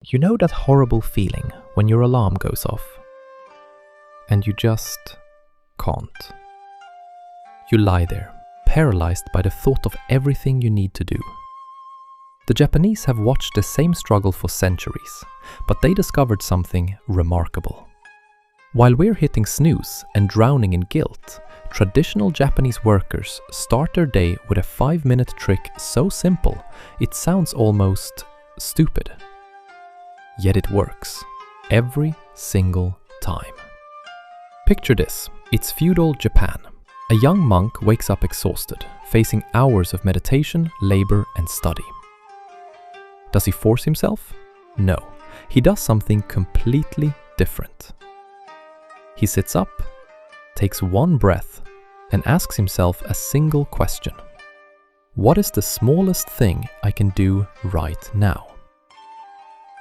You know that horrible feeling when your alarm goes off and you just can't. You lie there, paralyzed by the thought of everything you need to do. The Japanese have watched the same struggle for centuries, but they discovered something remarkable. While we're hitting snooze and drowning in guilt, traditional Japanese workers start their day with a 5-minute trick so simple it sounds almost stupid. Yet it works, every single time. Picture this, it's feudal Japan. A young monk wakes up exhausted, facing hours of meditation, labor, and study. Does he force himself? No, he does something completely different. He sits up, takes one breath, and asks himself a single question. What is the smallest thing I can do right now?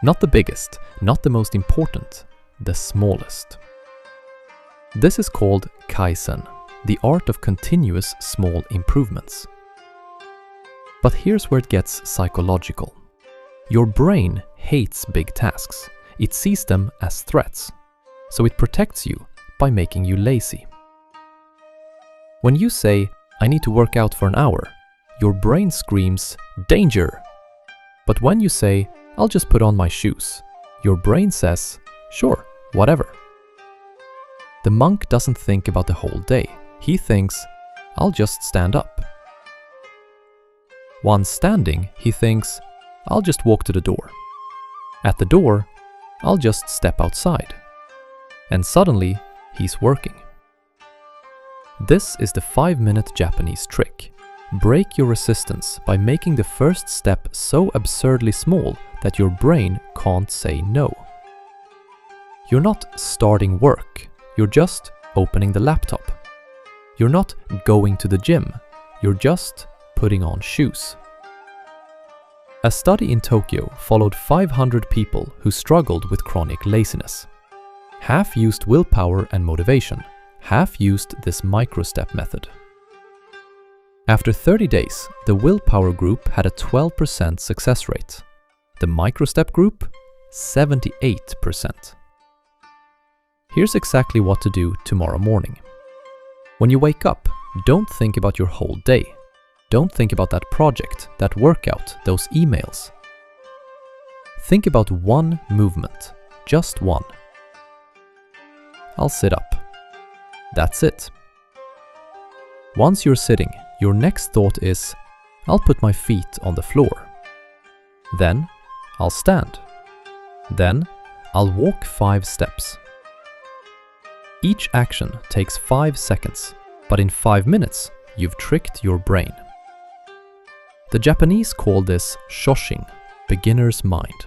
Not the biggest, not the most important, the smallest. This is called Kaizen, the art of continuous small improvements. But here's where it gets psychological. Your brain hates big tasks. It sees them as threats, so it protects you by making you lazy. When you say, "I need to work out for an hour," your brain screams, "Danger!" But when you say, "I'll just put on my shoes," your brain says, "Sure, whatever." The monk doesn't think about the whole day. He thinks, "I'll just stand up." Once standing, he thinks, "I'll just walk to the door." At the door, "I'll just step outside." And suddenly, he's working. This is the 5-minute Japanese trick. Break your resistance by making the first step so absurdly small that your brain can't say no. You're not starting work, you're just opening the laptop. You're not going to the gym, you're just putting on shoes. A study in Tokyo followed 500 people who struggled with chronic laziness. Half used willpower and motivation, half used this micro-step method. After 30 days, the willpower group had a 12% success rate. The micro-step group, 78%. Here's exactly what to do tomorrow morning. When you wake up, don't think about your whole day. Don't think about that project, that workout, those emails. Think about one movement, just one. I'll sit up. That's it. Once you're sitting, your next thought is, I'll put my feet on the floor. Then, I'll stand. Then, I'll walk 5 steps. Each action takes 5 seconds, but in 5 minutes, you've tricked your brain. The Japanese call this shoshin, beginner's mind.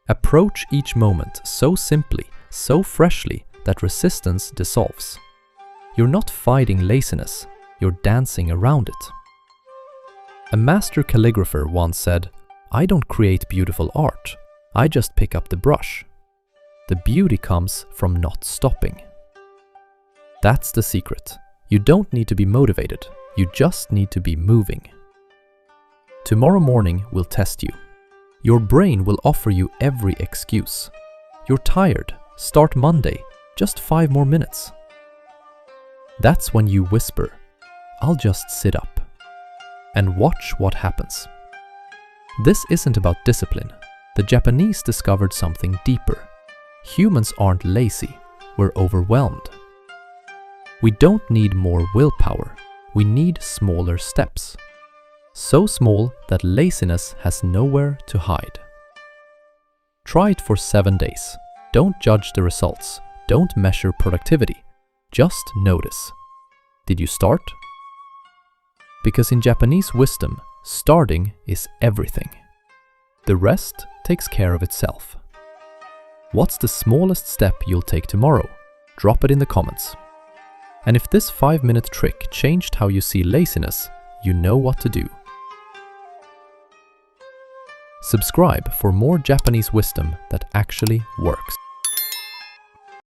Approach each moment so simply, so freshly, that resistance dissolves. You're not fighting laziness, you're dancing around it. A master calligrapher once said, "I don't create beautiful art, I just pick up the brush. The beauty comes from not stopping." That's the secret. You don't need to be motivated, you just need to be moving. Tomorrow morning will test you. Your brain will offer you every excuse. You're tired, start Monday, just 5 more minutes. That's when you whisper, "I'll just sit up," and watch what happens. This isn't about discipline. The Japanese discovered something deeper. Humans aren't lazy, we're overwhelmed. We don't need more willpower, we need smaller steps. So small that laziness has nowhere to hide. Try it for 7 days. Don't judge the results, don't measure productivity, just notice. Did you start? Because in Japanese wisdom, starting is everything. The rest takes care of itself. What's the smallest step you'll take tomorrow? Drop it in the comments. And if this 5-minute trick changed how you see laziness, you know what to do. Subscribe for more Japanese wisdom that actually works.